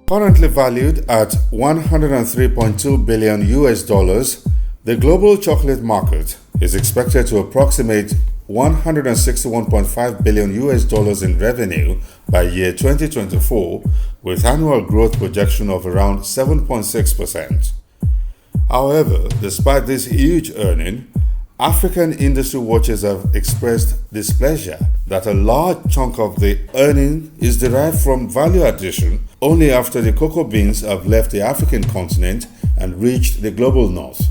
Currently valued at 103.2 billion US dollars, the global chocolate market is expected to approximate 161.5 billion US dollars in revenue by year 2024, with annual growth projection of around 7.6%. However, despite this huge earning, African industry watchers have expressed displeasure that a large chunk of the earning is derived from value addition only after the cocoa beans have left the African continent and reached the global north.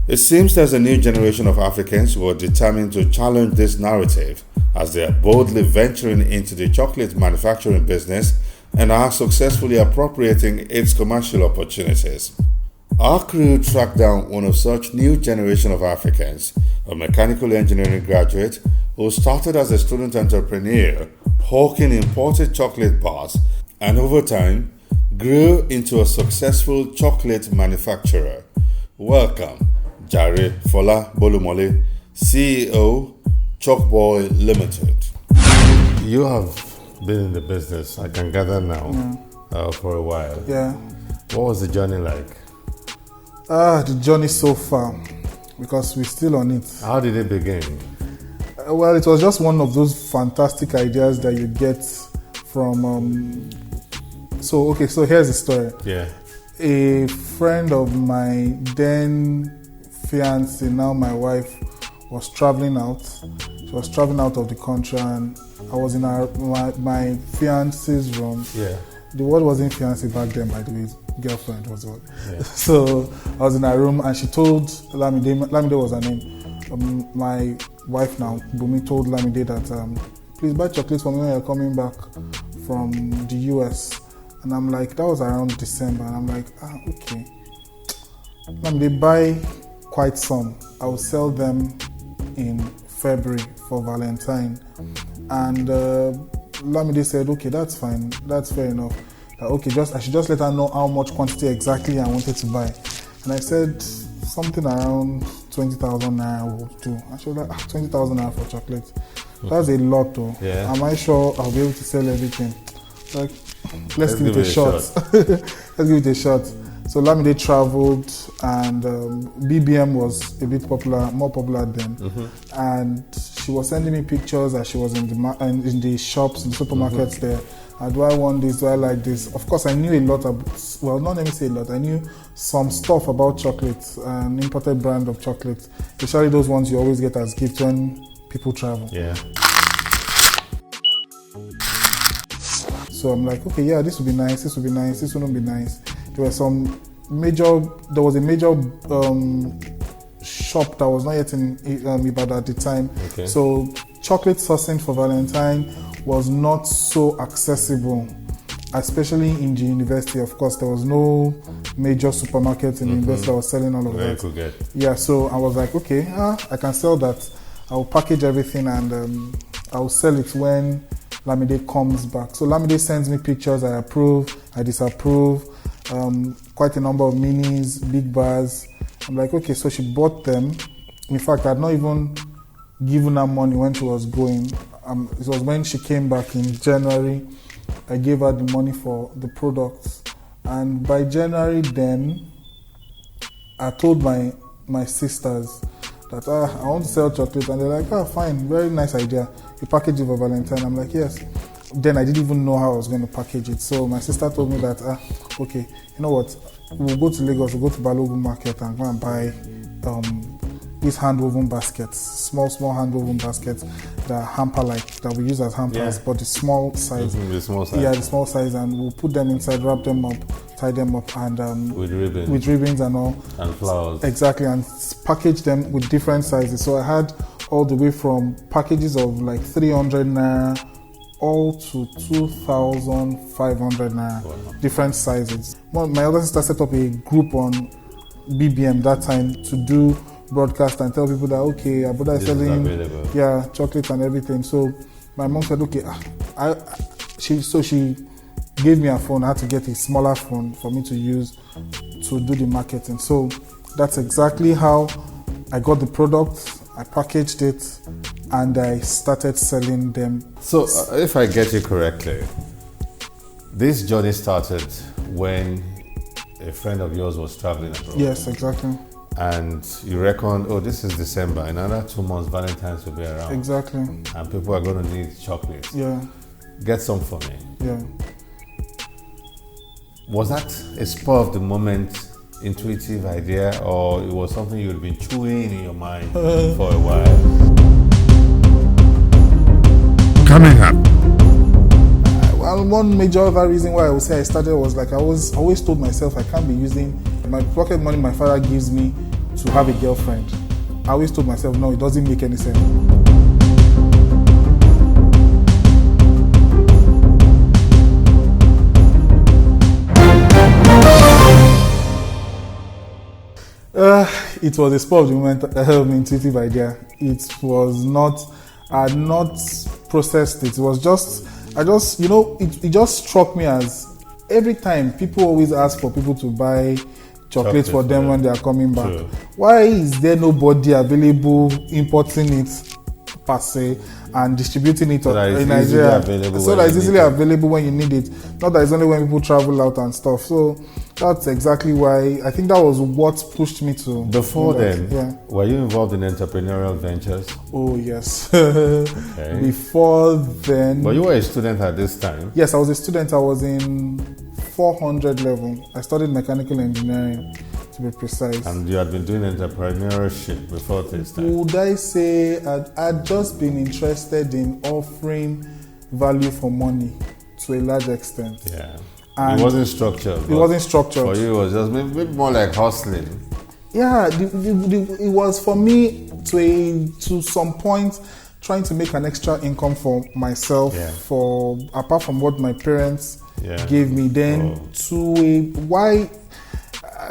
It seems there's a new generation of Africans who are determined to challenge this narrative as they are boldly venturing into the chocolate manufacturing business and are successfully appropriating its commercial opportunities. Our crew tracked down one of such new generation of Africans, a mechanical engineering graduate who started as a student entrepreneur hawking imported chocolate bars and over time grew into a successful chocolate manufacturer. Welcome, Jare Fola Bolumole, CEO, Chalkboy Limited. You have been in the business, I can gather now, for a while. Yeah. What was the journey like? The journey so far, because we're still on it. How did it begin? Well, it was just one of those fantastic ideas that you get from. So here's the story. Yeah. A friend of my then fiancée, now my wife, was traveling out. She was traveling out of the country, and I was in my fiancee's room. Yeah. The word wasn't fiancée back then, by the way. Girlfriend was what. Yeah. So I was in her room and she told Lamide was her name. My wife now, Bumi, told Lamide that please buy chocolates for me when you're coming back from the US. And I'm like, that was around December, and I'm like, okay. Lamide, buy quite some. I will sell them in February for Valentine. And Lamide said, okay, that's fine, that's fair enough. Okay, I should just let her know how much quantity exactly I wanted to buy. And I said something around 20,000 naira will do. I should like 20,000 naira for chocolate. That's a lot though. Yeah. Am I sure I'll be able to sell everything? Like, let's give it a shot. Let's give it a shot. So Lamide traveled, and BBM was a bit more popular then. Mm-hmm. And she was sending me pictures as she was in the shops, in the supermarkets there. Do I want this? Do I like this? Of course, I knew a lot about, well, not let me say a lot, I knew some stuff about chocolates, an imported brand of chocolates, especially those ones you always get as gifts when people travel. Yeah. So I'm like, okay, yeah, this would be nice, this wouldn't be nice. There was a major shop that was not yet in Ibadan at the time. Okay. So chocolate sourcing for Valentine was not so accessible, especially in the university. Of course, there was no major supermarket in the university that was selling all of that. Could get. Yeah, so I was like, okay, I can sell that. I'll package everything and I'll sell it when Lamide comes back. So Lamide sends me pictures, I approve, I disapprove, quite a number of minis, big bars. I'm like, okay, so she bought them. In fact, I had not even given her money when she was going. It was when she came back in January, I gave her the money for the products. And by January then, I told my sisters that I want to sell chocolate. And they're like, fine, very nice idea. You package it for Valentine. I'm like, yes. Then I didn't even know how I was going to package it. So my sister told me that, okay, you know what, we'll go to Lagos, we'll go to Balogun Market and go and buy these hand-woven baskets, small hand-woven baskets that hamper-like, that we use as hampers, but the small size. The small size. Yeah, the small size, and we'll put them inside, wrap them up, tie them up, and with ribbons. With ribbons and all. And flowers. Exactly, and package them with different sizes. So I had all the way from packages of like 300 naira all to 2,500 naira, different sizes. My other sister set up a group on BBM that time to do broadcast and tell people that, okay, our brother is selling chocolate and everything. So my mom said, okay, she gave me a phone. I had to get a smaller phone for me to use to do the marketing. So that's exactly how I got the product, I packaged it, and I started selling them. So if I get you correctly, this journey started when a friend of yours was traveling abroad. Yes, exactly. And you reckon, oh, this is December. In another 2 months, Valentine's will be around. Exactly. And people are going to need chocolate. Yeah. Get some for me. Yeah. Was that a spur of the moment, intuitive idea, or it was something you'd been chewing in your mind for a while? Coming up. Well, one major other reason why I would say I started was like I was always told myself I can't be using my pocket money my father gives me to have a girlfriend. I always told myself, no, it doesn't make any sense. It was a spur of the moment intuitive idea. It was not, I had not processed it. It was just, it just struck me as every time people always ask for people to buy chocolate for them when they are coming back. True. Why is there nobody available importing it per se and distributing it in Nigeria so that it's easily available when you need it? Not that it's only when people travel out and stuff. So that's exactly why I think that was what pushed me to. Before then, were you involved in entrepreneurial ventures? Oh yes. Okay. Before then. But you were a student at this time. Yes, I was a student. I was in 400 level. I studied mechanical engineering, to be precise. And you had been doing entrepreneurship before this time? Would I say I'd just been interested in offering value for money to a large extent. Yeah. And it wasn't structured. It wasn't structured. For you, it was just maybe more like hustling. Yeah, it was for me to some point trying to make an extra income for myself, for apart from what my parents gave me. Then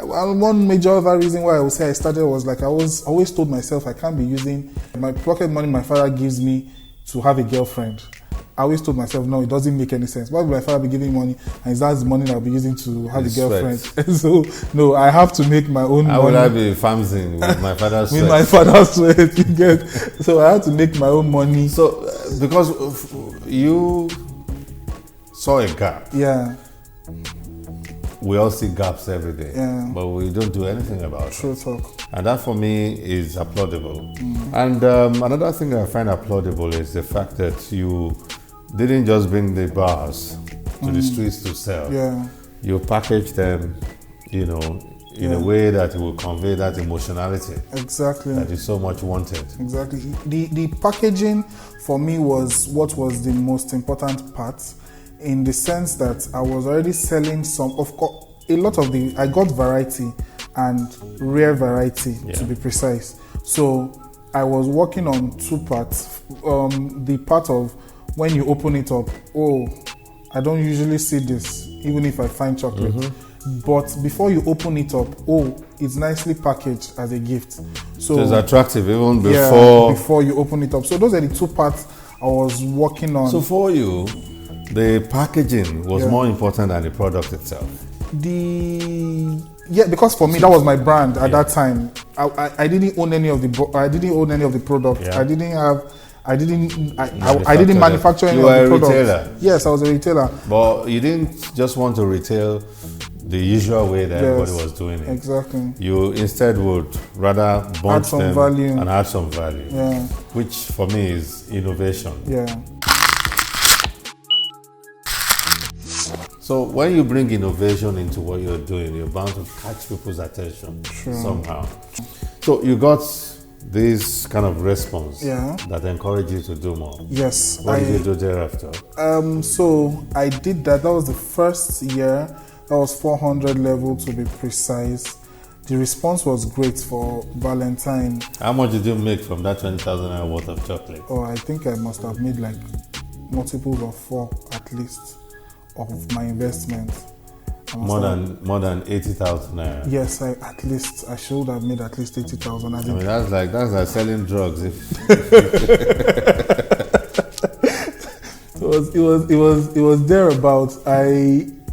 one major other reason why I would say I started was like I was always told myself I can't be using my pocket money my father gives me to have a girlfriend. I always told myself, no, it doesn't make any sense. Why would my father be giving me money and that's the money I'll be using to have a girlfriend? So, no, I have to make my own money. How would I be famsing with my father's sweat? With my father's sweat, you get. So I had to make my own money. So, because you saw a gap. Yeah. We all see gaps every day, but we don't do anything about it. True talk. And that for me is applaudable. And another thing I find applaudable is the fact that you didn't just bring the bars to the streets to sell. Yeah. You package them, in a way that it will convey that emotionality. Exactly. That is so much wanted. Exactly. The packaging for me was what was the most important part, in the sense that I was already selling I got variety and rare variety, to be precise. So I was working on two parts. The part of when you open it up, I don't usually see this, even if I find chocolate. But before you open it up, it's nicely packaged as a gift. So it's attractive even before you open it up. So those are the two parts I was working on. So for you, the packaging was more important than the product itself. Because for me that was my brand at that time. I didn't own any of the product. Yeah. I didn't manufacture any of the product. You were a retailer. Yes, I was a retailer. But you didn't just want to retail the usual way that everybody was doing it. Exactly. You instead would rather bunch them and add some value. Yeah. Which for me is innovation. Yeah. So when you bring innovation into what you're doing, you're bound to catch people's attention somehow. So you got this kind of response that encouraged you to do more. Yes. What did you do thereafter? So I did that. That was the first year. That was 400 level, to be precise. The response was great for Valentine. How much did you make from that 20,000 naira worth of chocolate? I think I must have made like multiples of 4 at least of my investment. More than 80,000 naira. Yes, I should have made at least 80,000. That's like selling drugs. It was thereabouts.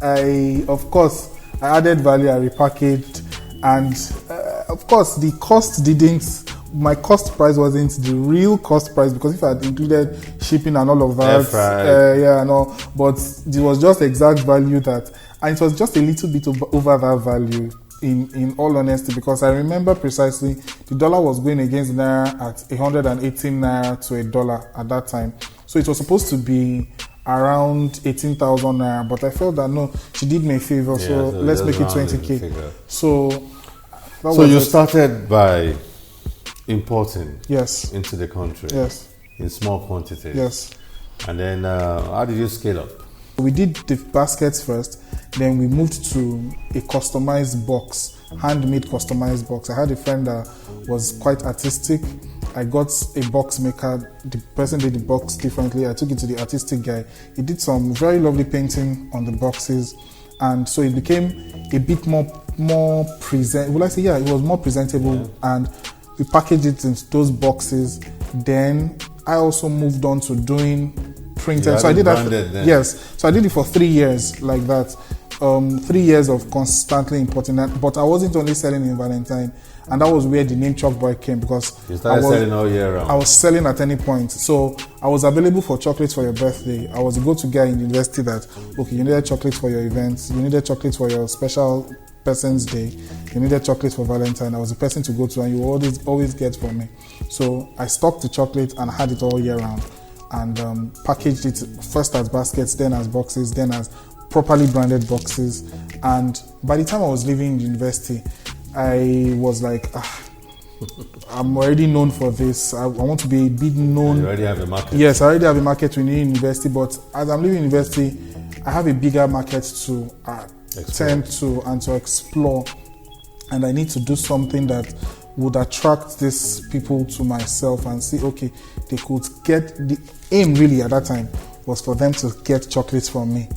I of course I added value, I repackaged, and of course the cost didn't. My cost price wasn't the real cost price, because if I had included shipping and all of that, but it was just exact value that And it was just a little bit over that value, in all honesty, because I remember precisely the dollar was going against Naira at 118 Naira to a dollar at that time. So it was supposed to be around 18,000 Naira, but I felt that no, she did me a favor, so let's make it 20K. So you started by importing yes into the country yes in small quantities. Yes. And then how did you scale up? We did the baskets first, then we moved to a customized box, handmade customized box. I had a friend that was quite artistic. I got a box maker. The person did the box differently. I took it to the artistic guy. He did some very lovely painting on the boxes, and so it became a bit more present. Will I say, yeah, it was more presentable, and we packaged it in those boxes. Then I also moved on to doing printed. So I did that. Yes. So I did it for 3 years like that. 3 years of constantly importing that. But I wasn't only selling in Valentine, and that was where the name Chalk Boy came, because you started selling all year round. I was selling at any point. So I was available for chocolates for your birthday. I was a go-to guy in the university that, okay, you needed chocolates for your events, you needed chocolates for your special person's day, you needed chocolates for Valentine. I was the person to go to, and you always get from me. So I stocked the chocolate and had it all year round, and packaged it first as baskets, then as boxes, then as properly branded boxes. And by the time I was leaving university, I was like, I'm already known for this. I want to be a bit known. You already have a market. Yes, I already have a market within university, but as I'm leaving university, I have a bigger market to tend to and to explore, and I need to do something that would attract these people to myself and see, okay, they could get, the aim really at that time was for them to get chocolates from me.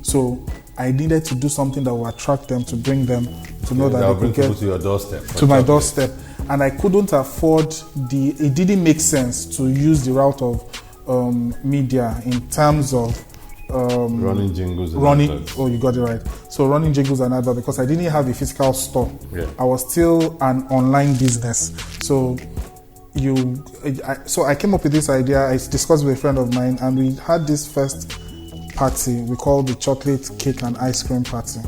So I needed to do something that would attract them, to bring them to know that they could get to your doorstep, to my doorstep. And I couldn't afford it didn't make sense to use the route of media in terms of running jingles and adverts. Oh, you got it right. So running jingles and adverts, because I didn't have a physical store. Yeah. I was still an online business. So I came up with this idea. I discussed with a friend of mine, and we had this first party we called the chocolate cake and ice cream party.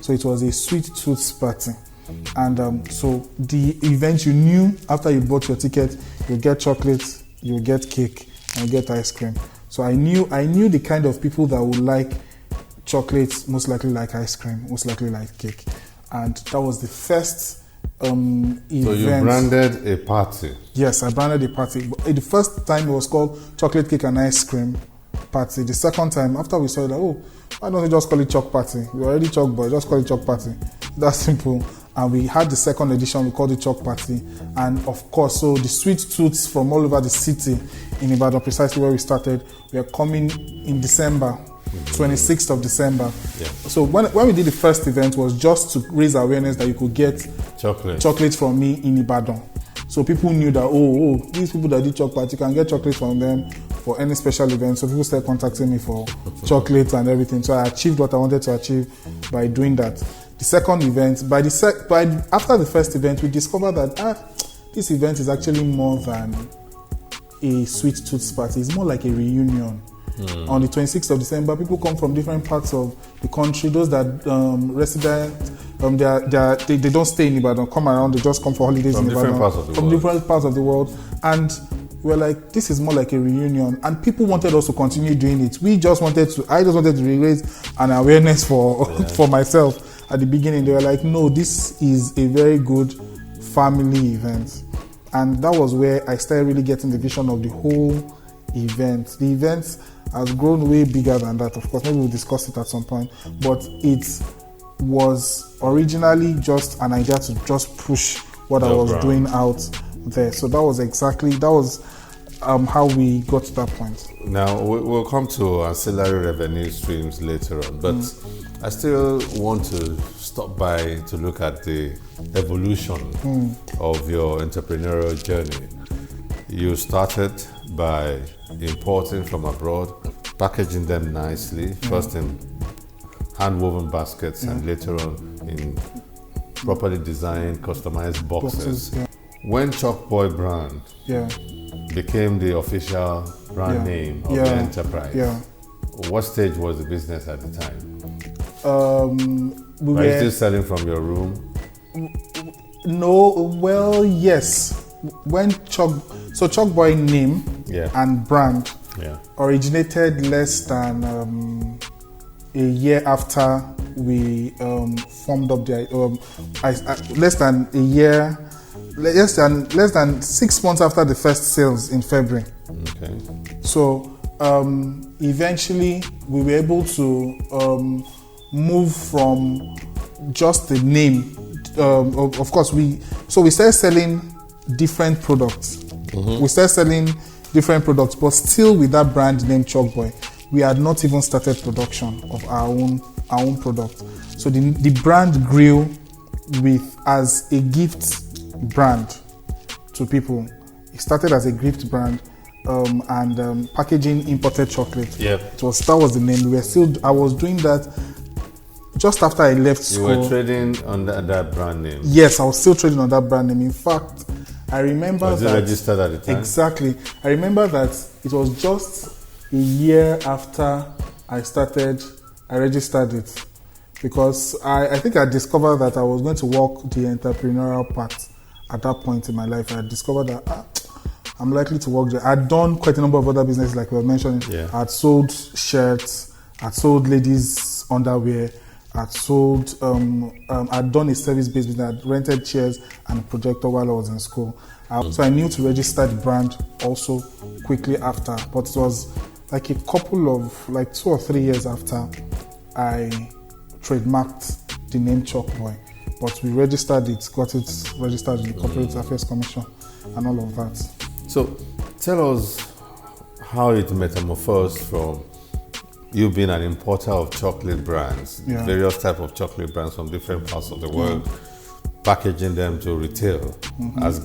So it was a sweet tooth party. And so the event, you knew after you bought your ticket, you get chocolate, you get cake, and you get ice cream. So I knew the kind of people that would like chocolates, most likely like ice cream, most likely like cake. And that was the first event. So you branded a party? Yes, I branded a party. The first time it was called chocolate cake and ice cream party. The second time, after we saw it, why don't we just call it Chalk Party? We're already Chalk Boy, just call it Chalk Party. That's simple. And we had the second edition, we called it Chalk Party. And of course, so the sweet tooths from all over the city in Ibadan, precisely where we started, we are coming in December, 26th of December. Yeah. So when we did the first event, was just to raise awareness that you could get chocolate from me in Ibadan. So people knew that, these people that did Chalk Party, you can get chocolate from them for any special event. So people started contacting me for chocolates and everything. So I achieved what I wanted to achieve by doing that. The second event, after the first event, we discovered that this event is actually more than a sweet tooth party. It's more like a reunion. On the 26th of December, people come from different parts of the country. Those that they don't stay in Ibadan, come around, they just come for holidays in Ibadan. From different parts of the world. And we're like, this is more like a reunion. And people wanted us to continue doing it. I just wanted to raise an awareness for myself. At the beginning, they were like, no, this is a very good family event. And that was where I started really getting the vision of the whole event. The event has grown way bigger than that. Of course, maybe we'll discuss it at some point. But it was originally just an idea to just push what I was doing out there. So that was how we got to that point. Now, we'll come to ancillary revenue streams later on, but I still want to stop by to look at the evolution of your entrepreneurial journey. You started by importing from abroad, packaging them nicely, first in hand-woven baskets and later on in properly designed, customized boxes. When Chalk Boy brand became the official brand name of the enterprise, what stage was the business at the time? We Are you were still selling from your room? no. Well, yes. When Chalk Boy name and brand originated less than a year after we formed up the less than 6 months after the first sales in February. Okay. So eventually we were able to move from just the name. Of course, we started selling different products. We started selling different products, but still with that brand name Chalk Boy. We had not even started production of our own product. So the brand grew as a gift brand to people. It started as a gift brand and packaging imported chocolate. That was the name. I was doing that just after I left school. You were trading on that brand name? Yes, I was still trading on that brand name. In fact, I remember was it registered at the time? Exactly. I remember that it was just a year after I registered it, because I think I discovered that I was going to walk the entrepreneurial path at that point in my life. I discovered that I'm likely to work there. I'd done quite a number of other businesses, like we were mentioning. I'd sold shirts, I'd sold ladies' underwear, I'd done a service-based business. I'd rented chairs and a projector while I was in school. So I knew to register the brand also quickly after, but it was like a couple of, 2 or 3 years after I trademarked the name Chalk Boy. But we registered it, got it registered in the Corporate Affairs Commission and all of that. So tell us how it metamorphosed from you being an importer of chocolate brands, various types of chocolate brands from different parts of the world, packaging them to retail, as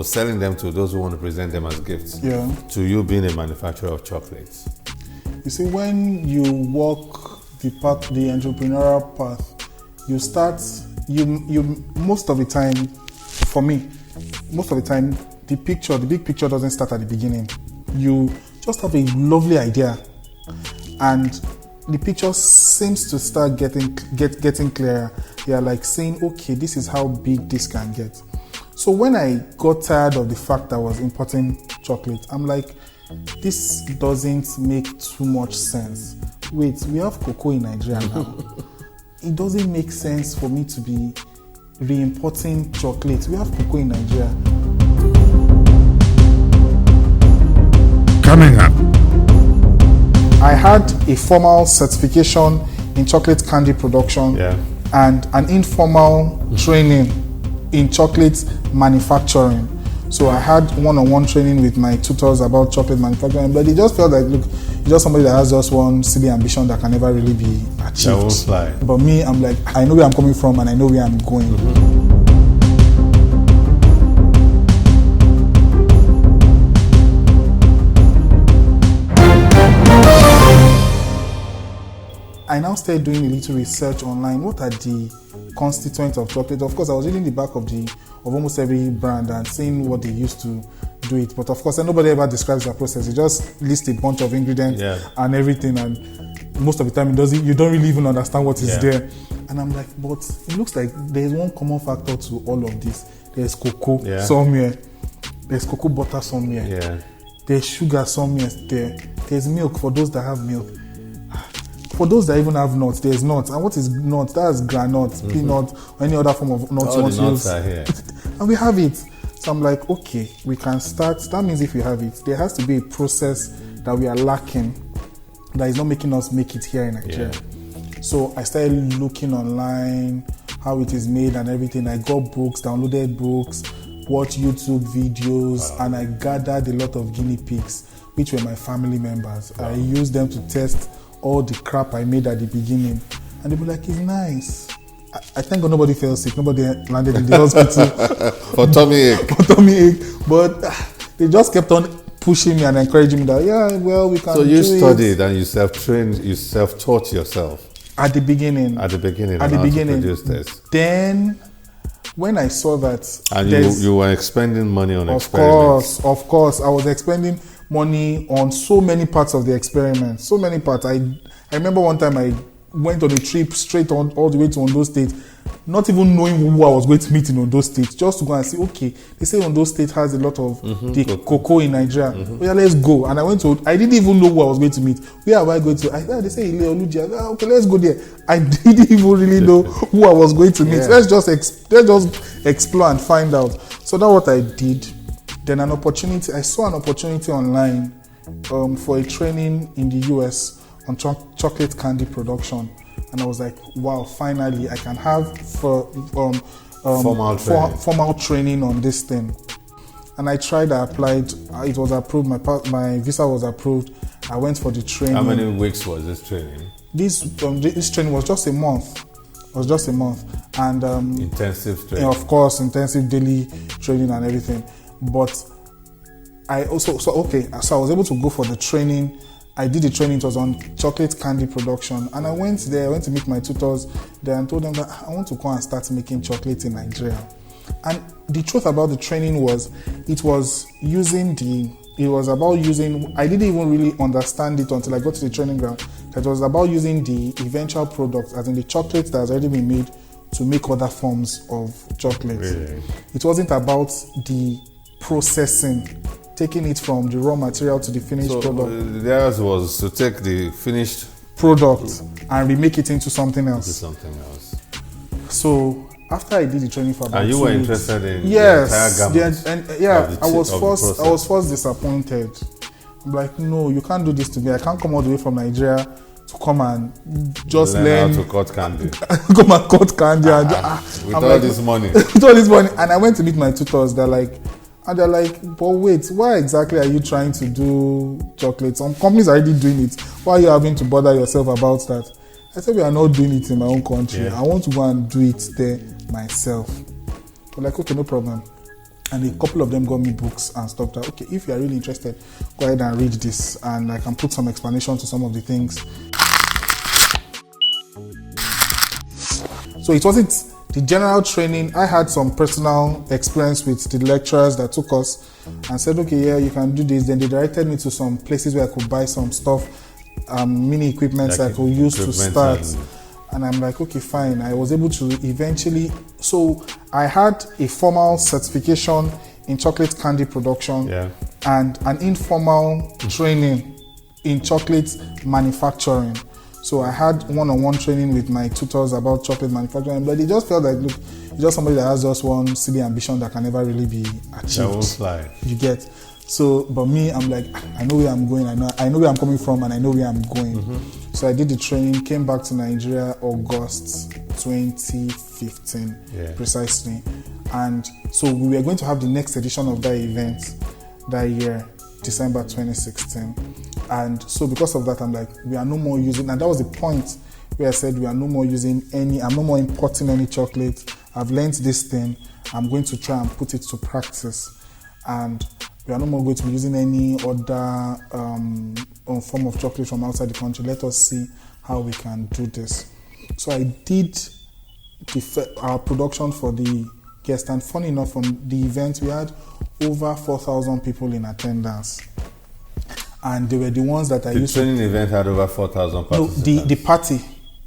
selling them to those who want to present them as gifts, to you being a manufacturer of chocolates. You see, when you walk the entrepreneurial path, you start, most of the time, for me, the big picture doesn't start at the beginning. You just have a lovely idea, and the picture seems to start getting clearer. You're like saying, okay, this is how big this can get. So when I got tired of the fact that I was importing chocolate, I'm like, this doesn't make too much sense. Wait, we have cocoa in Nigeria now. It doesn't make sense for me to be re-importing chocolate. We have cocoa in Nigeria. Coming up, I had a formal certification in chocolate candy production and an informal training in chocolate manufacturing. So I had one-on-one training with my tutors about chocolate manufacturing, but it just felt like, look, you're just somebody that has just one silly ambition that can never really be achieved. That won't fly. But me, I'm like, I know where I'm coming from and I know where I'm going. I now started doing a little research online. What are the constituents of chocolate? Of course, I was reading the back of almost every brand and seeing what they used to do it. But of course, nobody ever describes the process. They just list a bunch of ingredients and everything, and most of the time you don't really even understand what is there. And I'm like, but it looks like there's one common factor to all of this. There's cocoa somewhere. There's cocoa butter somewhere. There's sugar somewhere there. There's milk for those that have milk. For those that even have nuts, there's nuts. And what is nuts? That's granules, peanut, or any other form of nuts. All the nuts are here. And we have it. So I'm like, okay, we can start. That means if we have it, there has to be a process that we are lacking that is not making us make it here in Nigeria. So I started looking online, how it is made and everything. I got books, downloaded books, watched YouTube videos, and I gathered a lot of guinea pigs, which were my family members. I used them to test all the crap I made at the beginning, and they were like, it's nice. I thank God nobody fell sick, nobody landed in the hospital for tummy ache. But they just kept on pushing me and encouraging me that we can. So you studied and you self-trained, you self-taught yourself at the beginning. Produce this. Then when I saw that, and you were expending money on experiments. Of course, I was expending money on so many parts of the experiment. So many parts. I remember one time I went on a trip straight on all the way to Ondo State, not even knowing who I was going to meet in Ondo State, just to go and see, okay, they say Ondo State has a lot of the cocoa in Nigeria. Oh, yeah, let's go. And I didn't even know who I was going to meet. Where am I going to? They say Ile Oluji. Okay, let's go there. I didn't even really know who I was going to meet. Yeah. Let's just explore and find out. So that's what I did. Then I saw an opportunity online for a training in the US on chocolate candy production. And I was like, wow, finally, I can have formal training on this thing. And I tried, I applied, it was approved, my visa was approved. I went for the training. How many weeks was this training? This training was just a month. And intensive training. Of course, intensive daily training and everything. But I also, so I was able to go for the training. I did the training, it was on chocolate candy production. And I went to meet my tutors there and told them that I want to go and start making chocolate in Nigeria. And the truth about the training was, I didn't even really understand it until I got to the training ground. It was about using the eventual product, as in the chocolate that has already been made, to make other forms of chocolate. Really? It wasn't about the processing, taking it from the raw material to the finished product. Theirs was to take the finished product and remake it into something else. So after I did the training for about 2 weeks, and you were interested in the entire gamut? I was first disappointed. I'm like, no, you can't do this to me. I can't come all the way from Nigeria to come and just learn how to cut candy. Come and cut candy with all this money. With all this money. And I went to meet my tutors. They're like, but wait, why exactly are you trying to do chocolate? Some companies are already doing it. Why are you having to bother yourself about that? I said, we are not doing it in my own country. Yeah. I want to go and do it there myself. They're like, okay, no problem. And a couple of them got me books and stuff that, okay, if you are really interested, go ahead and read this. And I can put some explanation to some of the things. So it wasn't the general training. I had some personal experience with the lecturers that took us and said, okay, yeah, you can do this. Then they directed me to some places where I could buy some stuff, mini equipment I could use to start. And I'm like, okay, fine. I was able to eventually, so I had a formal certification in chocolate candy production and an informal training in chocolate manufacturing. So I had one-on-one training with my tutors about chocolate manufacturing, but they just felt like, look, you're just somebody that has just one silly ambition that can never really be achieved. That won't fly. You get. So, but me, I'm like, I know where I'm going. I know where I'm coming from, and I know where I'm going. Mm-hmm. So I did the training, came back to Nigeria August 2015, precisely. And so we were going to have the next edition of that event that year, December 2016. And so because of that, I'm like, we are no more using, and that was the point where I said, we are no more using I'm no more importing any chocolate. I've learned this thing. I'm going to try and put it to practice. And we are no more going to be using any other form of chocolate from outside the country. Let us see how we can do this. So I did our production for the guests, and funny enough, from the event, we had over 4,000 people in attendance. And they were the ones that I used to... The training event had over 4,000 participants? No, the party.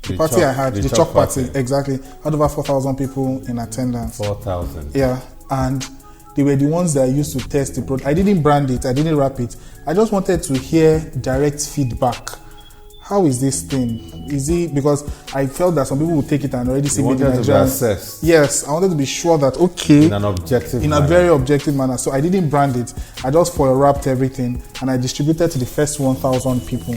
The party I had, the chalk party, exactly, had over 4,000 people in attendance. 4,000? Yeah, and they were the ones that I used to test the product. I didn't brand it, I didn't wrap it. I just wanted to hear direct feedback. How is this thing? Is it, because I felt that some people would take it and already see made in Nigeria. Yes, I wanted to be sure that, okay, in a very objective manner. So I didn't brand it. I just foil wrapped everything and I distributed to the first 1,000 people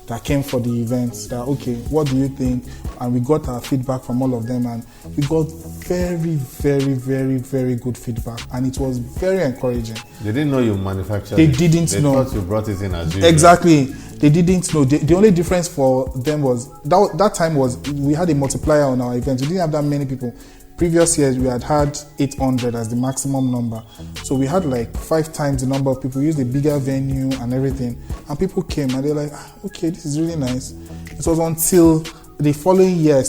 that came for the event. That, okay, what do you think? And we got our feedback from all of them, and we got very, very, very, very good feedback, and it was very encouraging. They didn't know you manufactured They didn't know. They thought you brought it in as usual. Exactly. They didn't know. The only difference for them was that time was we had a multiplier on our event. We didn't have that many people. Previous years, we had 800 as the maximum number. So we had like 5 times the number of people. We used a bigger venue and everything. And people came and they're like, okay, this is really nice. It was until the following year,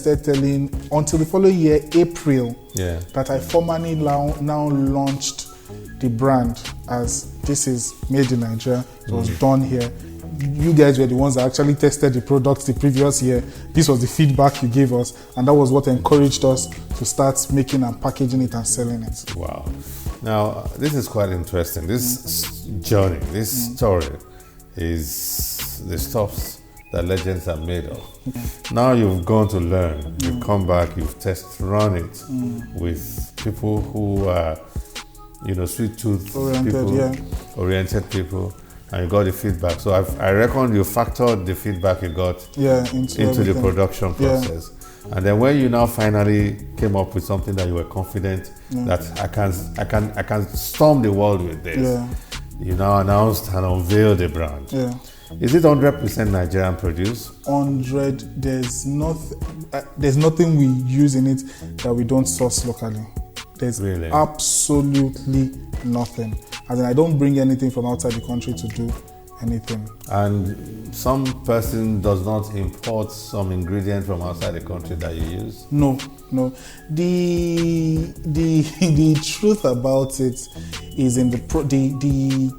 April, that I formally now launched the brand as this is made in Nigeria. It was done here. you guys were the ones that actually tested the products the previous year. This was the feedback you gave us, and that was what encouraged us to start making and packaging it and selling it. Wow. Now, this is quite interesting. This journey, this story is the stuff that legends are made of. Now you've gone to learn, you've come back, you've run it with people who are, sweet tooth oriented people, and you got the feedback. So I reckon you factored the feedback you got into the production process. And then when you now finally came up with something that you were confident that I can storm the world with this, you now announced and unveiled the brand. Is it 100% Nigerian produce? 100. There's nothing we use in it that we don't source locally. There's absolutely nothing. As in, I don't bring anything from outside the country to do anything. And some person does not import some ingredient from outside the country that you use? No. The truth about it is in the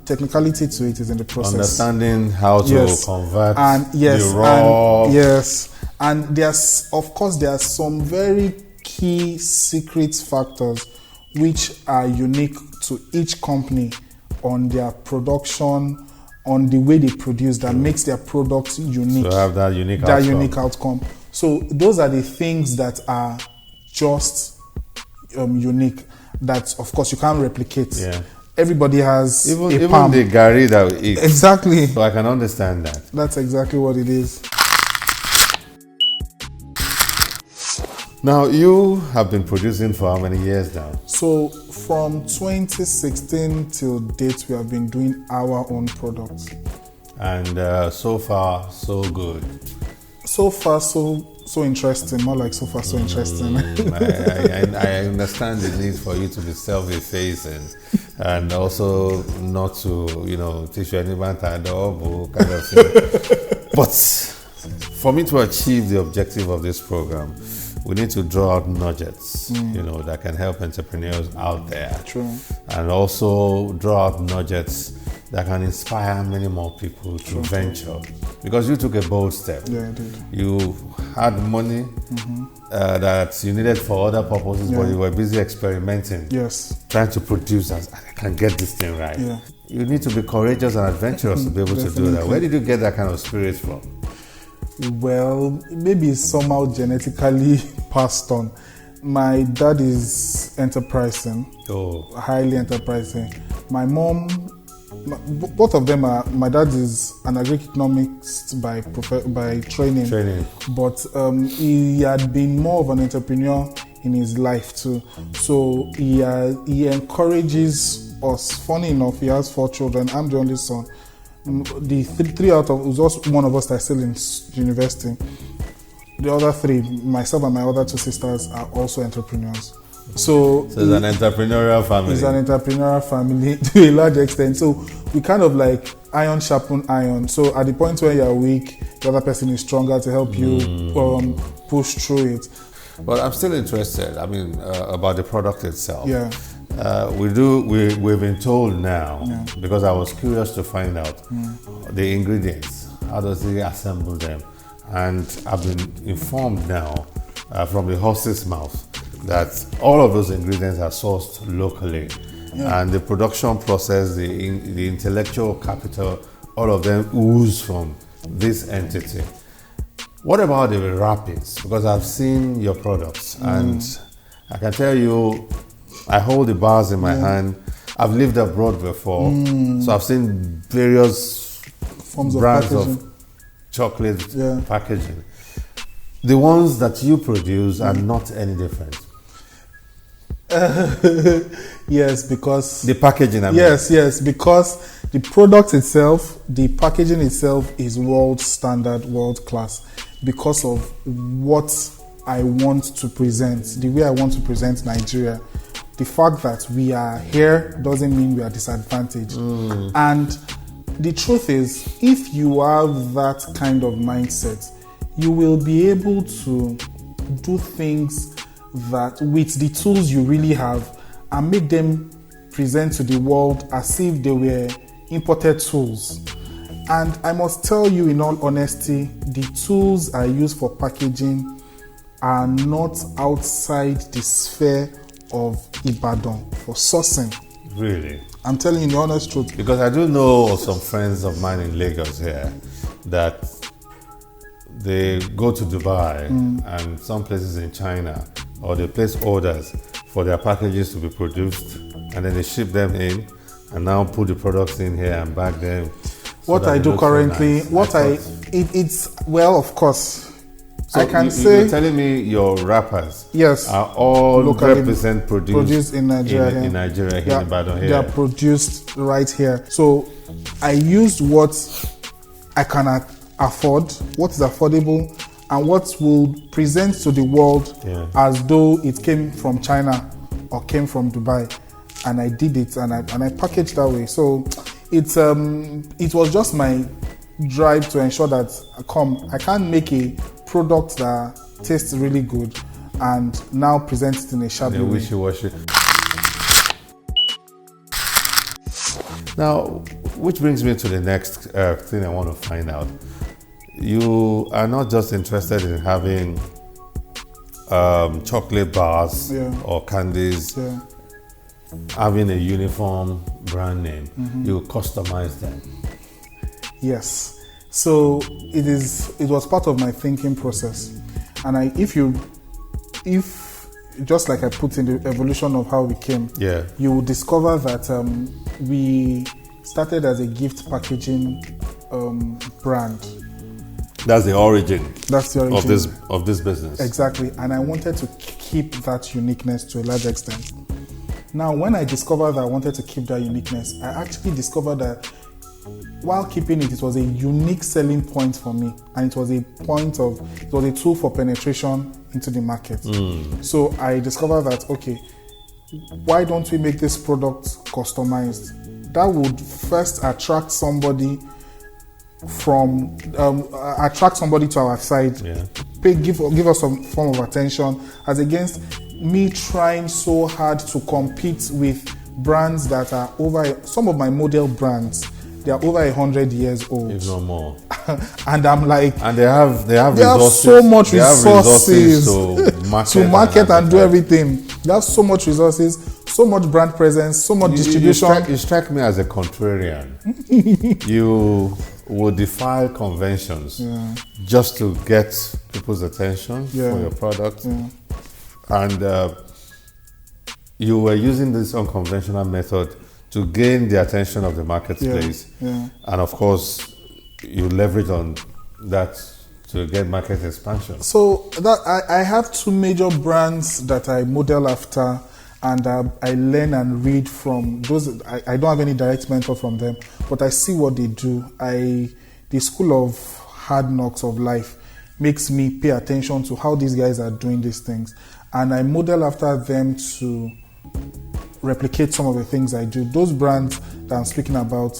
technicality to it is in the process. Understanding how to convert the raw. And there's, of course, there are some very key secret factors which are unique to each company on their production, on the way they produce, that makes their products unique. So have that unique outcome. So those are the things that are just unique, that of course you can't replicate. Everybody has even palm. The gari that we eat. Exactly. So I can understand that. That's exactly what it is. Now, you have been producing for how many years now? So, from 2016 till date, we have been doing our own products. And so far, so good. So far, so interesting. More like so far, so interesting. I understand the need for you to be self-effacing and also not to, teach anyone kind of thing. But for me to achieve the objective of this program, we need to draw out nuggets, that can help entrepreneurs out there. True. And also draw out nuggets that can inspire many more people to venture. Because you took a bold step. Yeah, I did. You had money that you needed for other purposes, but you were busy experimenting. Yes. Trying to produce, I can get this thing right. Yeah. You need to be courageous and adventurous to be able to do that. Where did you get that kind of spirit from? Well, maybe it's somehow genetically passed on. My dad is enterprising, highly enterprising. My mom, both of them are. My dad is an agri-economist by training, but he had been more of an entrepreneur in his life too. So he encourages us. Funny enough, he has 4 children. I'm the only son. The three out of, it was just one of us that's still in university. The other 3, myself and my other 2 sisters, are also entrepreneurs. So it's an entrepreneurial family. It's an entrepreneurial family to a large extent. So we kind of like iron sharpen iron. So at the point where you're weak, the other person is stronger to help you push through it. But I'm still interested, about the product itself. Yeah. We've been told now, because I was curious to find out the ingredients. How does he assemble them? And I've been informed now from the horse's mouth that all of those ingredients are sourced locally. And the production process, the intellectual capital, all of them ooze from this entity. What about the wrappings? Because I've seen your products and I can tell you, I hold the bars in my hand. I've lived abroad before, so I've seen various forms brands of chocolate packaging. The ones that you produce are not any different. Yes, because the packaging. Yes, because the product itself, the packaging itself is world standard, world class, because of what I want to present, the way I want to present Nigeria. The fact that we are here doesn't mean we are disadvantaged. And the truth is, if you have that kind of mindset, you will be able to do things that with the tools you really have and make them present to the world as if they were imported tools. And I must tell you in all honesty, the tools I use for packaging are not outside the sphere of Ibadan for sourcing. Really? I'm telling you the honest truth. Because I do know some friends of mine in Lagos here that they go to Dubai and some places in China, or they place orders for their packages to be produced, and then they ship them in and now put the products in here and bag them. What I do currently, it's well, of course. So I can say you're telling me your wrappers, yes, are all locally 100% produced in Nigeria. In Nigeria, here in Ibadan here. They are produced right here. So I used what I can afford, what is affordable, and what will present to the world as though it came from China or came from Dubai, and I did it, and I packaged that way. So it was just my drive to ensure that I can't make a product that tastes really good and now present it in a shabby way. Wishy-washy. Now, which brings me to the next thing I want to find out. You are not just interested in having chocolate bars or candies, having a uniform brand name. You customize them. Yes. So it was part of my thinking process. And if just like I put in the evolution of how we came, you will discover that we started as a gift packaging brand. That's the origin. That's the origin of this business. Exactly. And I wanted to keep that uniqueness to a large extent. Now, when I discovered that I wanted to keep that uniqueness, I actually discovered that while keeping it, it was a unique selling point for me, and it was a tool for penetration into the market. So I discovered that, okay, why don't we make this product customized? That would first attract somebody to our side, give us some form of attention, as against me trying so hard to compete with brands that are some of my model brands, they are over 100 years old, if not more. And I'm like, and they have so much resources to market and do everything. They have so much resources, so much brand presence, so much distribution. You strike me as a contrarian. You will defy conventions just to get people's attention for your product. And you were using this unconventional method to gain the attention of the marketplace. And of course, you leverage on that to get market expansion. So that I have two major brands that I model after, and I learn and read from those. I don't have any direct mentor from them, but I see what they do. The school of hard knocks of life makes me pay attention to how these guys are doing these things, and I model after them to replicate some of the things I do. Those brands that I'm speaking about,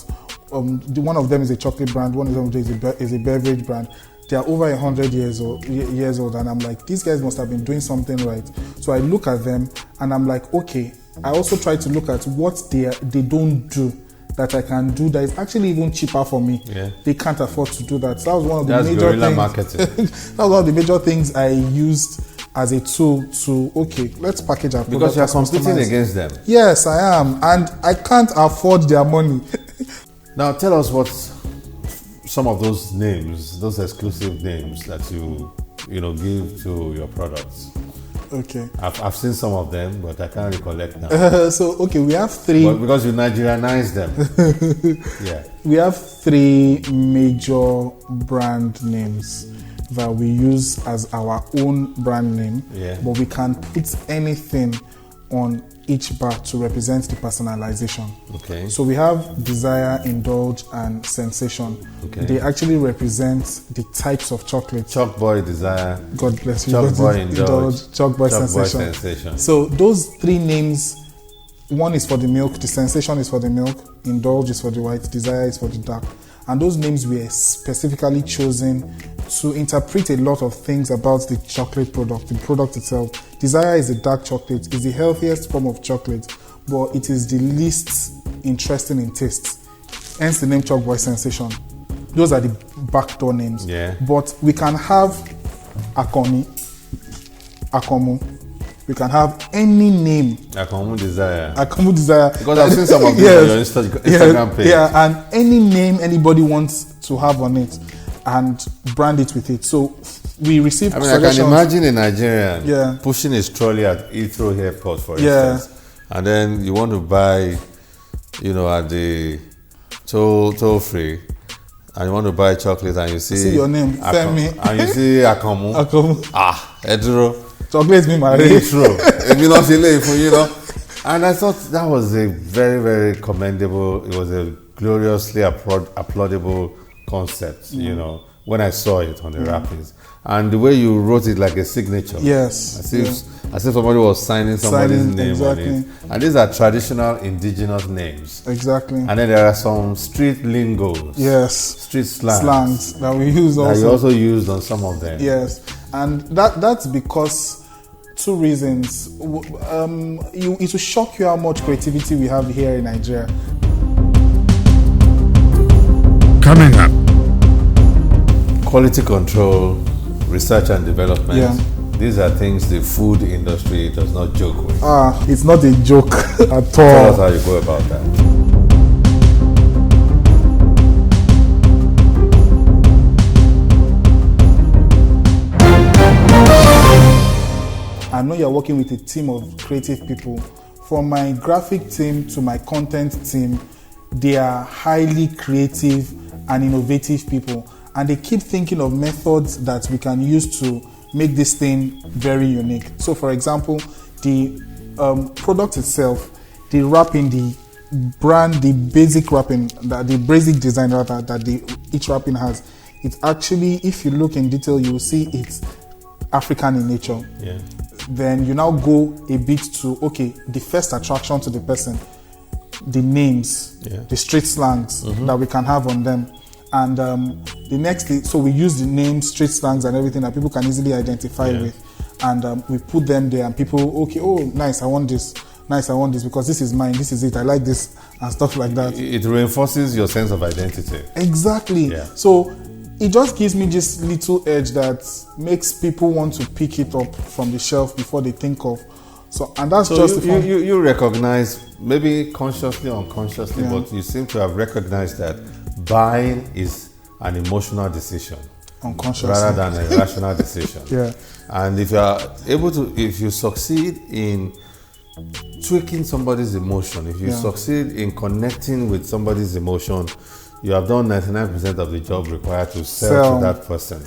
one of them is a chocolate brand, one of them is a beverage brand. They are over 100 years old, and I'm like, these guys must have been doing something right. So I look at them and I'm like, okay, I also try to look at what they don't do that I can do that is actually even cheaper for me. They can't afford to do that. So that was one of the major things. Marketing. That was one of the major things I used as a tool to, okay, let's package our product. Because you're competing against them. Yes, I am. And I can't afford their money. Now tell us what some of those names, those exclusive names that you give to your products. Okay. I've seen some of them, but I can't recollect now. We have three. But because you Nigerianized them. We have three major brand names that we use as our own brand name. But we can put anything on each bar to represent the personalization. Okay. So we have Desire, Indulge, and Sensation. Okay. They actually represent the types of chocolate. Chalk Boy, Desire. God bless you. Chalk Boy, Indulge. Chalk Boy, Sensation. So those three names, one is for the milk, the Sensation is for the milk, Indulge is for the white, Desire is for the dark. And those names were specifically chosen to interpret a lot of things about the chocolate product, the product itself. Desire is a dark chocolate, it's the healthiest form of chocolate, but it is the least interesting in taste. Hence the name Chalk Boy Sensation. Those are the backdoor names. Yeah. But we can have Akomi, Akomu. We can have any name. Akomu Desire. Akomu Desire. Because I've seen some of these on your Instagram page. Yeah, and any name anybody wants to have on it and brand it with it. So we receive I can imagine a Nigerian pushing his trolley at Heathrow Airport, for instance, and then you want to buy, at the toll free, and you want to buy chocolate, and you see your name, Femi, and you see Akomu. Edro. Chocolate me my Heathrow. And I thought that was a very, very commendable. It was a gloriously applaudable concept. When I saw it on the wrappings. And the way you wrote it like a signature. Yes. As if somebody was signing somebody's name on it. And these are traditional indigenous names. Exactly. And then there are some street lingos. Yes. Street slangs that we use also. That you also used on some of them. Yes. And that's because two reasons. It will shock you how much creativity we have here in Nigeria. Coming up. Quality control, research and development. Yeah. These are things the food industry does not joke with. It's not a joke at all. Tell us how you go about that. I know you're working with a team of creative people. From my graphic team to my content team, they are highly creative and innovative people. And they keep thinking of methods that we can use to make this thing very unique. So, for example, the product itself, the wrapping, the brand, the basic wrapping, the basic design rather that each wrapping has, it's actually, if you look in detail, you will see it's African in nature. Yeah. Then you now go a bit to, the first attraction to the person, the names, the street slangs that we can have on them. And the next thing, so we use the names, street slangs and everything that people can easily identify with. And we put them there and people, nice, I want this. Nice, I want this because this is mine, this is it, I like this and stuff like that. It reinforces your sense of identity. Exactly. Yeah. So it just gives me this little edge that makes people want to pick it up from the shelf before they think of. So, and that's just you recognize, maybe consciously or unconsciously, but you seem to have recognized that buying is an emotional decision unconsciously rather than a rational decision. And if you succeed in tweaking somebody's emotion, if you succeed in connecting with somebody's emotion, you have done 99% of the job required to sell to that person.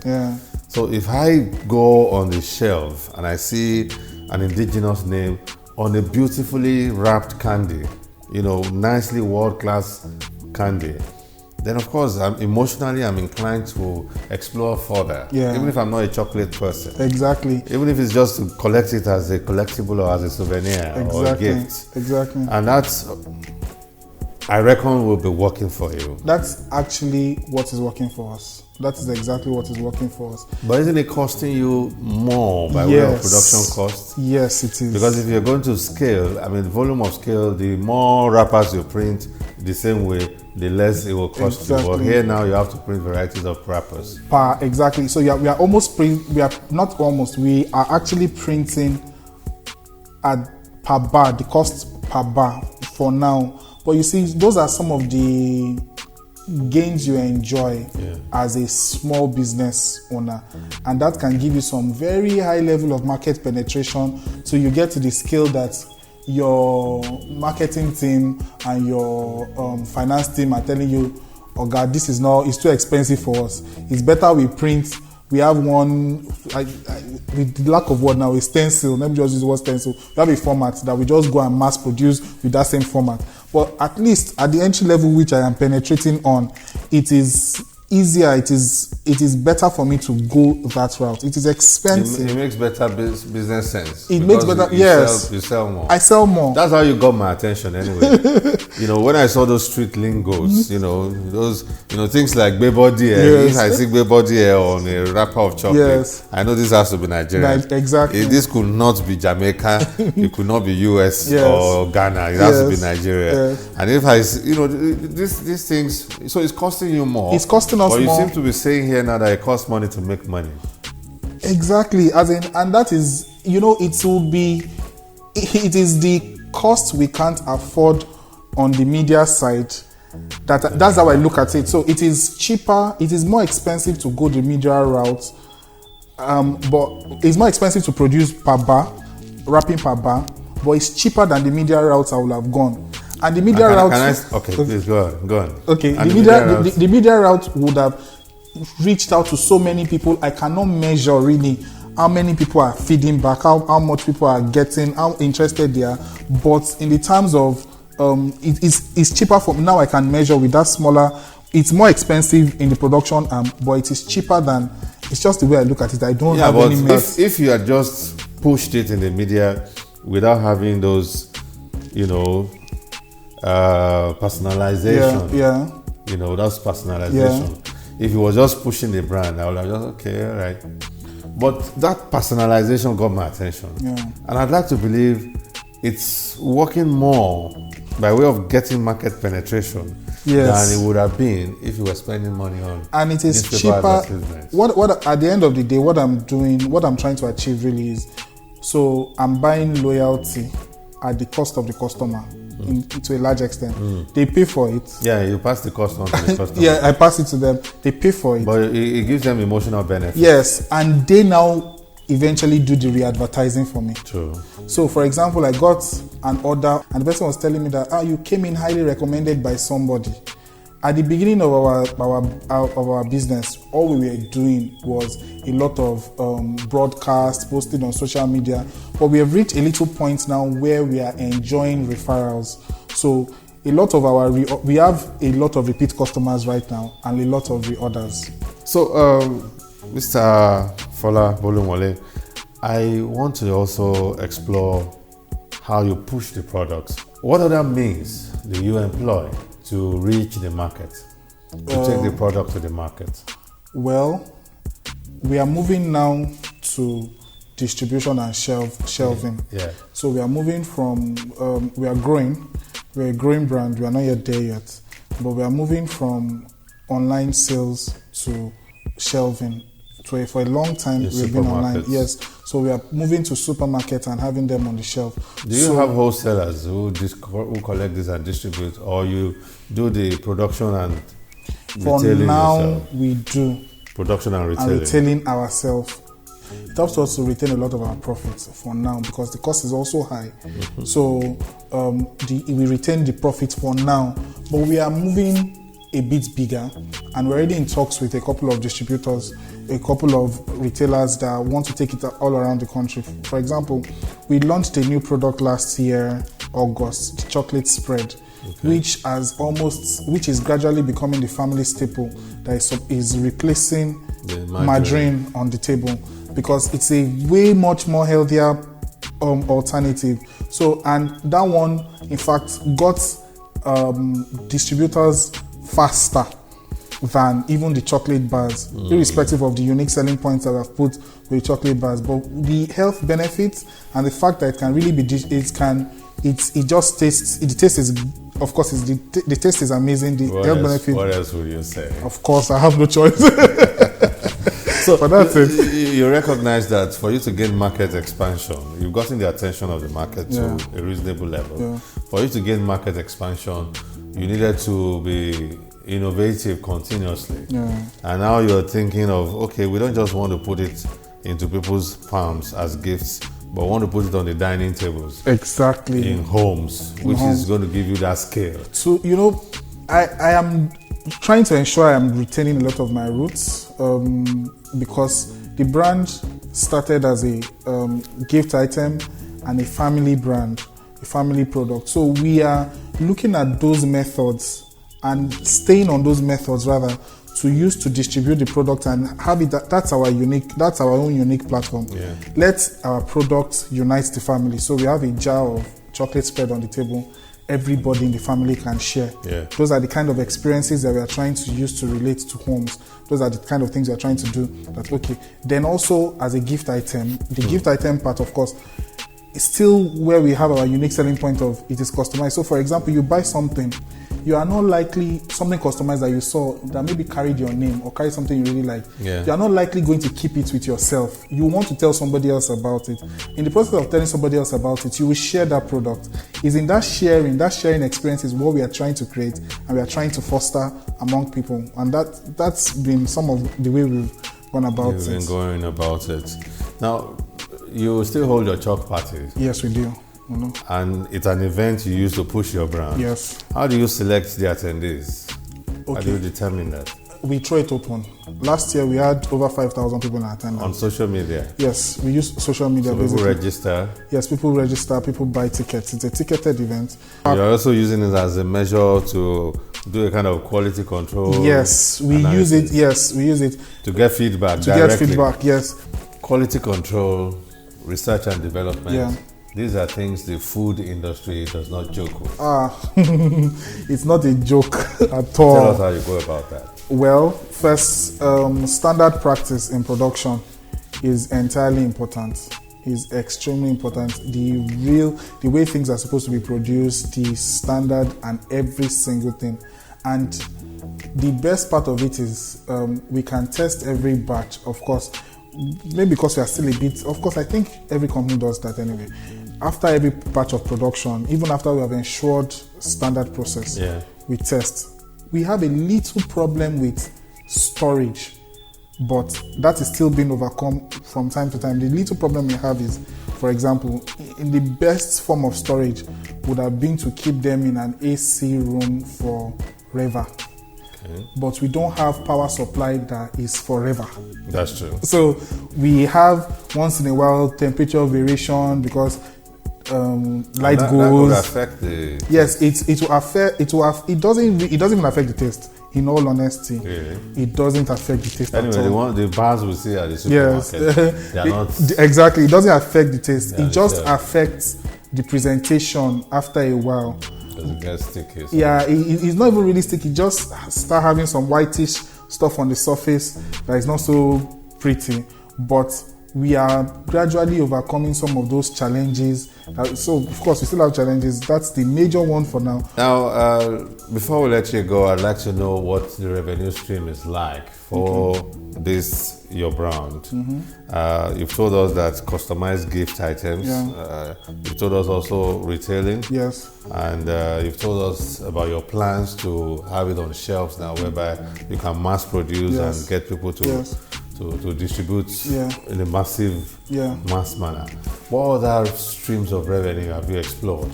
So if I go on the shelf and I see an indigenous name on a beautifully wrapped candy, nicely world-class candy, then of course I'm inclined to explore further. Even if I'm not a chocolate person. Exactly. Even if it's just to collect it as a collectible or as a souvenir or a gift. Exactly. And that's, I reckon, will be working for you. That's actually what is working for us. That is exactly what is working for us. But isn't it costing you more by way of production costs? Yes, it is. Because if you're going to scale, volume of scale, the more wrappers you print the same way, the less it will cost you. But here now you have to print varieties of wrappers. Exactly. So we are actually printing at per bar, the cost per bar for now. But you see, those are some of the gains you enjoy as a small business owner, and that can give you some very high level of market penetration, so you get to the scale that your marketing team and your finance team are telling you, oh God, this is it's too expensive for us, it's better we print. We have one, with the lack of word now, a stencil. Let me just use the word stencil. We have a format that we just go and mass produce with that same format. But at least at the entry level which I am penetrating on, it is easier, it is is better for me to go that route. It is expensive. It makes better business sense. It makes better. Yes, you sell more. I sell more. That's how you got my attention, anyway. When I saw those street lingos, those, things like bebodi. If I see bebodi on a wrapper of chocolate, I know this has to be Nigerian. Exactly. This could not be Jamaica. It could not be US or Ghana. It has to be Nigeria. Yes. And if I, these things, so it's costing you more. It's costing us more. But you seem to be saying here now that it costs money to make money. Exactly. And that is, it is the cost we can't afford on the media side. That's how I look at it. So it is cheaper, it is more expensive to go the media route, but it's more expensive to produce per bar, wrapping per bar, but it's cheaper than the media route I would have gone. And the media route... Okay, please go on. Okay, the media route would have reached out to so many people. I cannot measure really how many people are feeding back, how much people are getting, how interested they are. But in the terms of it's cheaper for now. I can measure with that smaller. It's more expensive in the production, but it is cheaper than. It's just the way I look at it. I don't have any. If you had just pushed it in the media without having those, personalization. Yeah. That's personalization. Yeah. If you were just pushing the brand, I would have just okay, all right. But that personalization got my attention, and I'd like to believe it's working more by way of getting market penetration than it would have been if you were spending money on. And it is cheaper. What at the end of the day, what I'm trying to achieve really is, so I'm buying loyalty at the cost of the customer. To a large extent, they pay for it. Yeah, you pass the cost on to the customer. Yeah, I pass it to them. They pay for it. But it gives them emotional benefit. Yes, and they now eventually do the re-advertising for me. True. So, for example, I got an order, and the person was telling me that you came in highly recommended by somebody. At the beginning of our business, all we were doing was a lot of broadcast, posting on social media. But we have reached a little point now where we are enjoying referrals. So a lot of we have a lot of repeat customers right now and a lot of reorders. So, Mr. Fola Bolumole, I want to also explore how you push the products. What other means do you employ to reach the market, to take the product to the market? Well, we are moving now to distribution and shelving. Yeah. So we are moving from, we are growing. We're a growing brand. We are not yet there yet. But we are moving from online sales to shelving. For a long time, we've been online. Yes. So we are moving to supermarkets and having them on the shelf. Do you have wholesalers who collect this and distribute, or you do the production and retailing? For now, yourself? We do production and retailing. And retailing ourselves. It helps us to retain a lot of our profits for now because the cost is also high. Mm-hmm. So we retain the profits for now, but we are moving a bit bigger, and we're already in talks with a couple of distributors, a couple of retailers that want to take it all around the country. For example, we launched a new product last year, August, the chocolate spread, which is gradually becoming the family staple that is replacing margarine on the table, because it's a way much more healthier alternative. So, and that one, in fact, got distributors faster than even the chocolate bars, irrespective of the unique selling points that I've put with chocolate bars. But the health benefits and the fact that it can really be, it just tastes. The taste is, of course, the taste is amazing. The health benefit. What else would you say? Of course, I have no choice. So, but that's it. You recognize that for you to gain market expansion, you've gotten the attention of the market to a reasonable level. Yeah. For you to gain market expansion, you needed to be innovative continuously. Yeah. And now you're thinking of, okay, we don't just want to put it into people's palms as gifts, but want to put it on the dining tables. Exactly. In homes, which is going to give you that scale. So, I am trying to ensure I am retaining a lot of my roots, because the brand started as a gift item and a family brand, a family product. So we are looking at those methods and staying on those methods rather to use to distribute the product and have it. That's our own unique platform. Yeah. Let our product unite the family. So we have a jar of chocolate spread on the table. Everybody in the family can share. Yeah. Those are the kind of experiences that we are trying to use to relate to homes. Those are the kind of things we are trying to do. That okay. Then also as a gift item, the gift item part, of course, is still where we have our unique selling point of it is customized. So for example, you buy something, you are not likely something customized that you saw that maybe carried your name or carried something you really like. Yeah. You are not likely going to keep it with yourself. You want to tell somebody else about it. In the process of telling somebody else about it, you will share that product. Is in that sharing experience is what we are trying to create and we are trying to foster among people. And that's been some of the way we've gone about it. You've been going about it. Now, you still hold your chalk parties. Yes, we do. And it's an event you use to push your brand. Yes. How do you select the attendees? Okay. How do you determine that? We throw it open. Last year we had over 5,000 people in attendance. On social media? Yes, we use social media. So people register? Yes, people register, people buy tickets. It's a ticketed event. You're also using it as a measure to do a kind of quality control? Yes, we use it. Yes, we use it. To get feedback directly. Yes. Quality control, research and development. Yeah. These are things the food industry does not joke with. It's not a joke at all. Tell us how you go about that. Well, first, standard practice in production is entirely important. Is extremely important. The way things are supposed to be produced, the standard and every single thing. And the best part of it is we can test every batch, of course. Maybe because we are still a bit, of course, I think every company does that anyway. After every batch of production, even after we have ensured standard process, we test. We have a little problem with storage, but that is still being overcome from time to time. The little problem we have is, for example, in the best form of storage would have been to keep them in an AC room forever. Okay. But we don't have power supply that is forever. That's true. So we have once in a while temperature variation because light goes. That would affect the. Yes, it will affect. It doesn't even affect the taste. In all honesty, really? It doesn't affect the taste anyway, at all. The bars we see at the supermarket, yes. they are not. Exactly, it doesn't affect the taste. It just affects the presentation after a while. Because it gets sticky. So. Yeah, it's not even really sticky. Just start having some whitish stuff on the surface that is not so pretty. But we are gradually overcoming some of those challenges. So, of course, we still have challenges. That's the major one for now. Now, before we let you go, I'd like to know what the revenue stream is like for this, your brand. Mm-hmm. You've told us that customized gift items. Yeah. You've told us also retailing. Yes. And you've told us about your plans to have it on shelves now, whereby you can mass produce and get people to distribute in a massive mass manner. What other streams of revenue have you explored?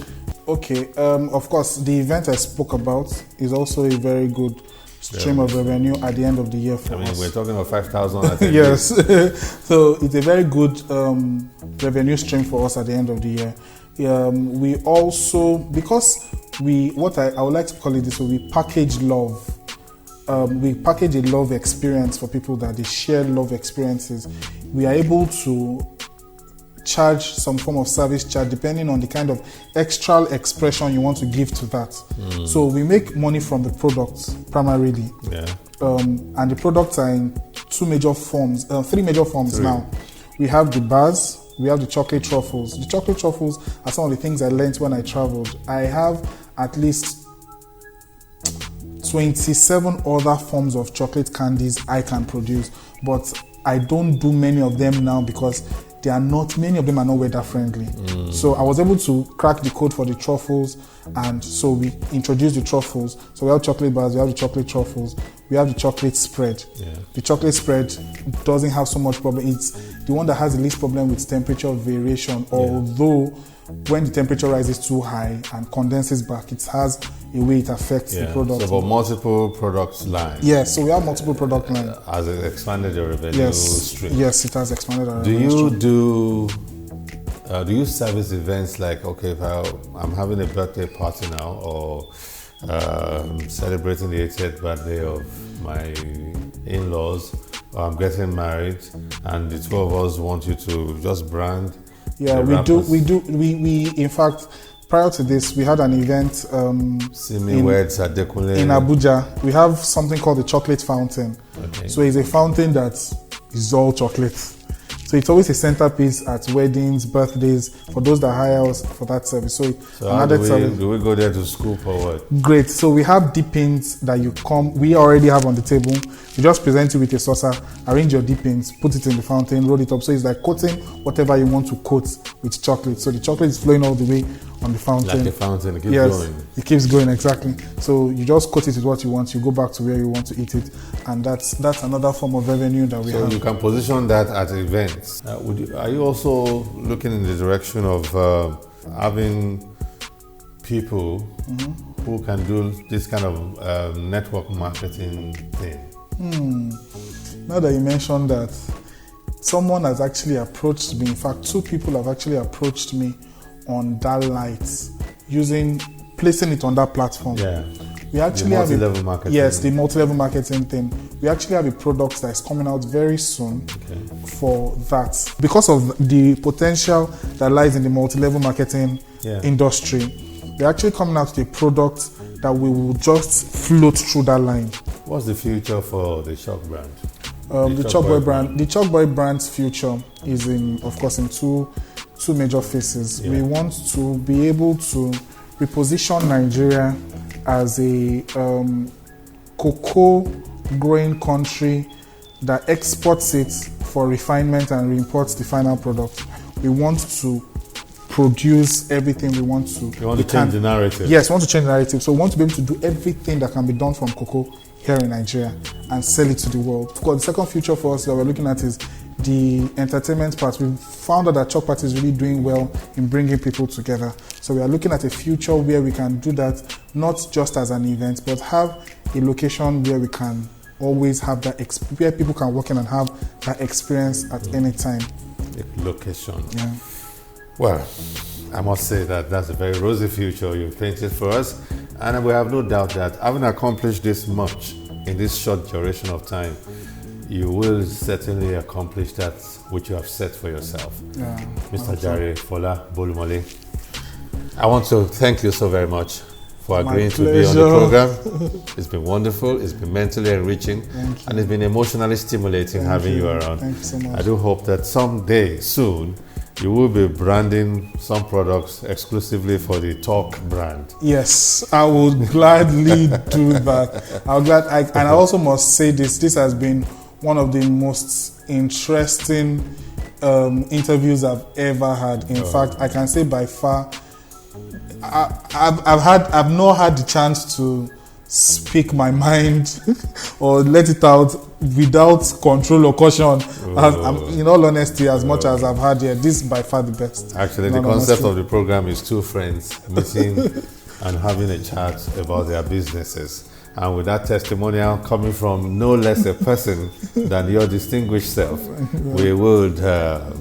Okay, of course, the event I spoke about is also a very good stream of revenue at the end of the year for us. I mean, we're talking of 5,000 attendees. Yes, so it's a very good revenue stream for us at the end of the year. We also, because I would like to call it this way, we package love. We package a love experience for people that they share love experiences. We are able to charge some form of service charge depending on the kind of extra expression you want to give to that. So we make money from the products primarily. Yeah. And the products are in three major forms now. We have the bars, we have the chocolate truffles. The chocolate truffles are some of the things I learned when I traveled. I have at least 27 other forms of chocolate candies I can produce, but I don't do many of them now because many of them are not weather friendly. So I was able to crack the code for the truffles, and so we introduced the truffles. So we have chocolate bars, we have the chocolate truffles, we have the chocolate spread. Yeah. The chocolate spread doesn't have so much problem. It's the one that has the least problem with temperature variation, although when the temperature rises too high and condenses back, it has a way it affects the product. So, but multiple product lines. Yes, so we have multiple product lines. Has it expanded your revenue stream? Yes, it has expanded our revenue stream. Do you service events like, okay, if I'm having a birthday party now, or celebrating the 80th birthday of my in-laws, or I'm getting married, and the two of us want you to just brand. Yeah, we do. In fact, prior to this, we had an event in Abuja. We have something called the chocolate fountain. Okay. So it's a fountain that is all chocolate. So it's always a centerpiece at weddings, birthdays, for those that hire us for that service. So how do we go there to scoop or what? Great. So we have dippings that we already have on the table. We just present you with a saucer, arrange your dippings, put it in the fountain, roll it up. So it's like coating whatever you want to coat with chocolate. So the chocolate is flowing all the way on the fountain. Like a fountain, it keeps going. It keeps going, exactly. So you just coat it with what you want, you go back to where you want to eat it, and that's another form of revenue that we have. So you can position that at events. Are you also looking in the direction of having people who can do this kind of network marketing thing? Now that you mentioned that, someone has actually approached me. In fact, two people have actually approached me on that light, placing it on that platform. Yeah. We actually the multi-level marketing. Yes, the multi-level marketing thing. We actually have a product that is coming out very soon for that. Because of the potential that lies in the multi-level marketing industry, we're actually coming out with a product that we will just float through that line. What's the future for the Chalk brand? The Chalkboy brand. The Chalkboy brand's future is in two major phases. We want to be able to reposition Nigeria as a cocoa growing country that exports it for refinement and reimports the final product. We want to produce everything we want to. You want to change the narrative? Yes, we want to change the narrative. So we want to be able to do everything that can be done from cocoa here in Nigeria and sell it to the world. Of course, the second future for us that we're looking at is the entertainment part. We found out that Chalk Party is really doing well in bringing people together. So we are looking at a future where we can do that, not just as an event, but have a location where we can always have that, where people can walk in and have that experience at any time. A location. Yeah. Well, I must say that that's a very rosy future you've painted for us, and we have no doubt that having accomplished this much in this short duration of time, you will certainly accomplish that which you have set for yourself. Yeah, Mr. Jare Fola Bolumole, I want to thank you so very much for agreeing to be on the program. It's been wonderful, it's been mentally enriching, and it's been emotionally stimulating having you around. Thank you so much. I do hope that someday, soon, you will be branding some products exclusively for the Talk brand. Yes, I would gladly do that. And I also must say this has been one of the most interesting interviews I've ever had. In fact, I can say by far, I've not had the chance to speak my mind or let it out without control or caution. In all honesty, as much as I've had here, this is by far the best. Actually, the concept of the program is two friends meeting and having a chat about their businesses. And with that testimonial coming from no less a person than your distinguished self, we would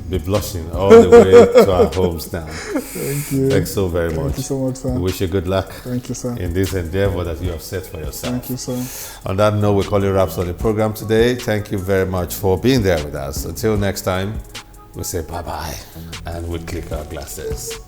be blushing all the way to our homes now. Thank you. Thanks so very much. Thank you so much, sir. We wish you good luck. Thank you, sir. In this endeavor that you have set for yourself. Thank you, sir. On that note, we call it wraps on the program today. Thank you very much for being there with us. Until next time, we say bye-bye and we click our glasses.